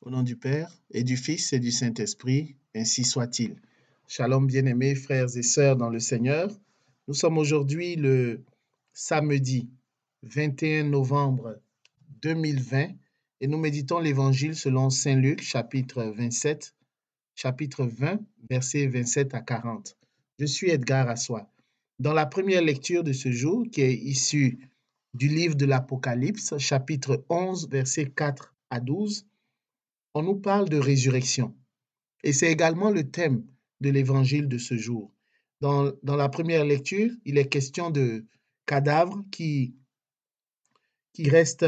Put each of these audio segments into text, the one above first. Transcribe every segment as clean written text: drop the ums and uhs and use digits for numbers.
Au nom du Père et du Fils et du Saint-Esprit, ainsi soit-il. Shalom bien-aimés frères et sœurs dans le Seigneur. Nous sommes aujourd'hui le samedi 21 novembre 2020 et nous méditons l'Évangile selon Saint Luc chapitre 20, versets 27 à 40. Je suis Edgar Assois. Dans la première lecture de ce jour, qui est issue du livre de l'Apocalypse, chapitre 11, versets 4 à 12, on nous parle de résurrection. Et c'est également le thème de l'évangile de ce jour. Dans la première lecture, il est question de cadavres qui restent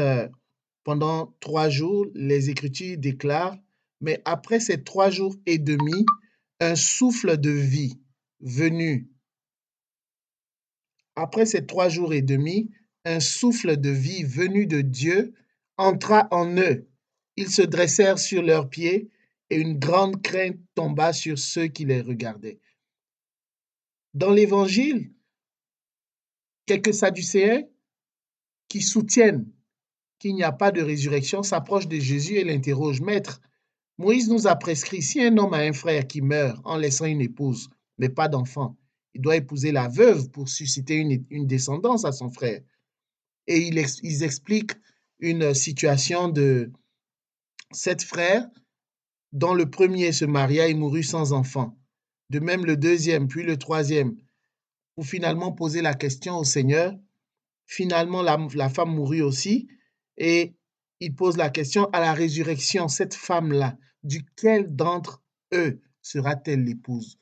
pendant 3 jours. Les Écritures déclarent, mais après ces 3 jours et demi, un souffle de vie venu. Après ces 3 jours et demi, un souffle de vie venu de Dieu entra en eux. Ils se dressèrent sur leurs pieds et une grande crainte tomba sur ceux qui les regardaient. Dans l'Évangile, quelques Sadducéens qui soutiennent qu'il n'y a pas de résurrection s'approchent de Jésus et l'interrogent. Maître, Moïse nous a prescrit, si un homme a un frère qui meurt en laissant une épouse, mais pas d'enfant, il doit épouser la veuve pour susciter une descendance à son frère. Et ils expliquent une situation de 7 frères dont le premier se maria et mourut sans enfant. De même le deuxième, puis le troisième, pour finalement poser la question au Seigneur. Finalement, la femme mourut aussi et il pose la question à la résurrection, cette femme-là, duquel d'entre eux sera-t-elle l'épouse?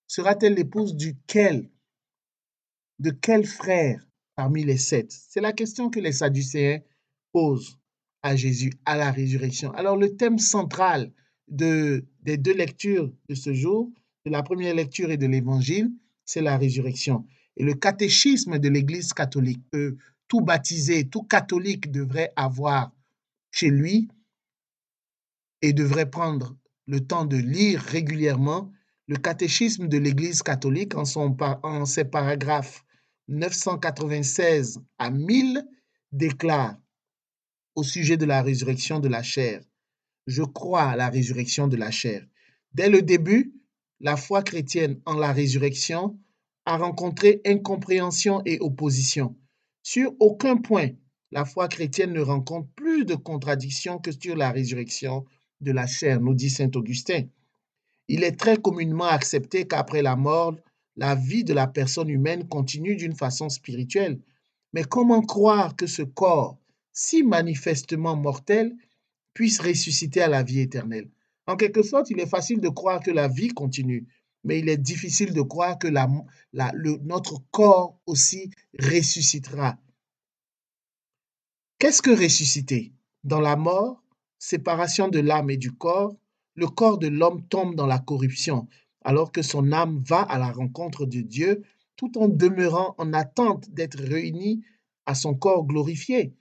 Sera-t-elle l'épouse duquel? De quel frère parmi les 7? C'est la question que les Sadducéens posent à Jésus à la résurrection. Alors le thème central des 2 lectures de ce jour, de la première lecture et de l'Évangile, c'est la résurrection. Et le catéchisme de l'Église catholique, tout baptisé, tout catholique devrait avoir chez lui et devrait prendre le temps de lire régulièrement le catéchisme de l'Église catholique en ses paragraphes 996 à 1000 déclare au sujet de la résurrection de la chair. Je crois à la résurrection de la chair. Dès le début, la foi chrétienne en la résurrection a rencontré incompréhension et opposition. Sur aucun point, la foi chrétienne ne rencontre plus de contradiction que sur la résurrection de la chair, nous dit saint Augustin. Il est très communément accepté qu'après la mort, la vie de la personne humaine continue d'une façon spirituelle. Mais comment croire que ce corps, si manifestement mortel, puisse ressusciter à la vie éternelle? En quelque sorte, il est facile de croire que la vie continue, mais il est difficile de croire que notre corps aussi ressuscitera. Qu'est-ce que ressusciter? Dans la mort, séparation de l'âme et du corps, le corps de l'homme tombe dans la corruption, alors que son âme va à la rencontre de Dieu, tout en demeurant en attente d'être réuni à son corps glorifié.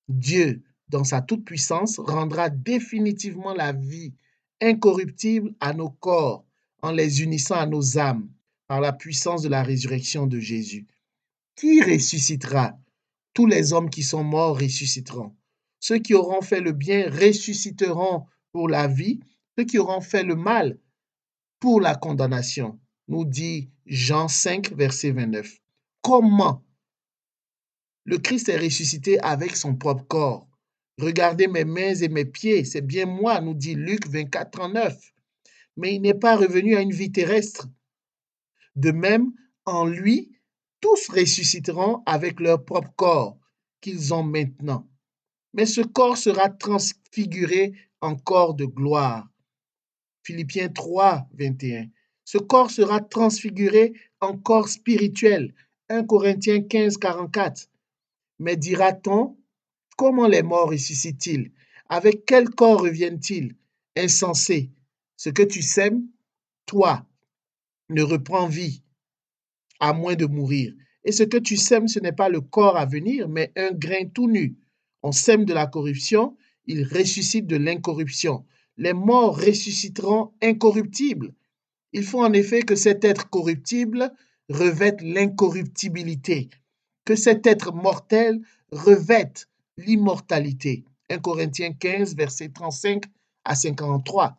Dieu, dans sa toute-puissance, rendra définitivement la vie incorruptible à nos corps en les unissant à nos âmes par la puissance de la résurrection de Jésus. Qui ressuscitera? Tous les hommes qui sont morts ressusciteront. Ceux qui auront fait le bien ressusciteront pour la vie, ceux qui auront fait le mal pour la condamnation, nous dit Jean 5, verset 29. Comment? Le Christ est ressuscité avec son propre corps. Regardez mes mains et mes pieds, c'est bien moi, nous dit Luc 24, 39. Mais il n'est pas revenu à une vie terrestre. De même, en lui, tous ressusciteront avec leur propre corps qu'ils ont maintenant. Mais ce corps sera transfiguré en corps de gloire. Philippiens 3, 21. Ce corps sera transfiguré en corps spirituel. 1 Corinthiens 15, 44. Mais dira-t-on, comment les morts ressuscitent-ils? Avec quel corps reviennent-ils? Insensé. Ce que tu sèmes, toi, ne reprend vie, à moins de mourir. Et ce que tu sèmes, ce n'est pas le corps à venir, mais un grain tout nu. On sème de la corruption, il ressuscite de l'incorruption. Les morts ressusciteront incorruptibles. Il faut en effet que cet être corruptible revête l'incorruptibilité, que cet être mortel revête l'immortalité. 1 Corinthiens 15, versets 35 à 53.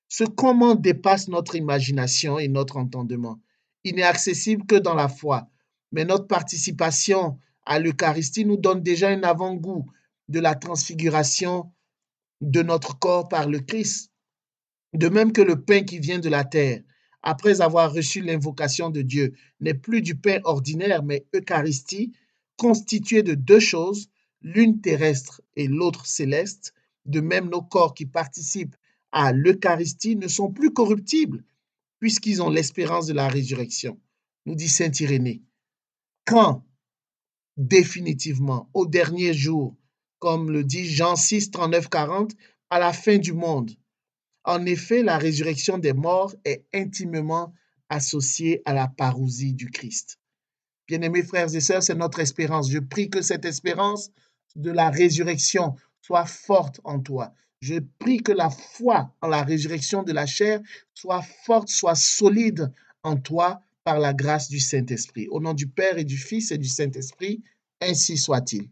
Ce comment dépasse notre imagination et notre entendement. Il n'est accessible que dans la foi, mais notre participation à l'Eucharistie nous donne déjà un avant-goût de la transfiguration de notre corps par le Christ. De même que le pain qui vient de la terre, après avoir reçu l'invocation de Dieu, n'est plus du pain ordinaire, mais Eucharistie, constituée de deux choses, l'une terrestre et l'autre céleste, de même nos corps qui participent à l'Eucharistie ne sont plus corruptibles, puisqu'ils ont l'espérance de la résurrection, nous dit saint Irénée. Quand définitivement, au dernier jour, comme le dit Jean 6, 39, 40, à la fin du monde. En effet, la résurrection des morts est intimement associée à la parousie du Christ. Bien-aimés frères et sœurs, c'est notre espérance. Je prie que cette espérance de la résurrection soit forte en toi. Je prie que la foi en la résurrection de la chair soit forte, soit solide en toi par la grâce du Saint-Esprit. Au nom du Père et du Fils et du Saint-Esprit, ainsi soit-il.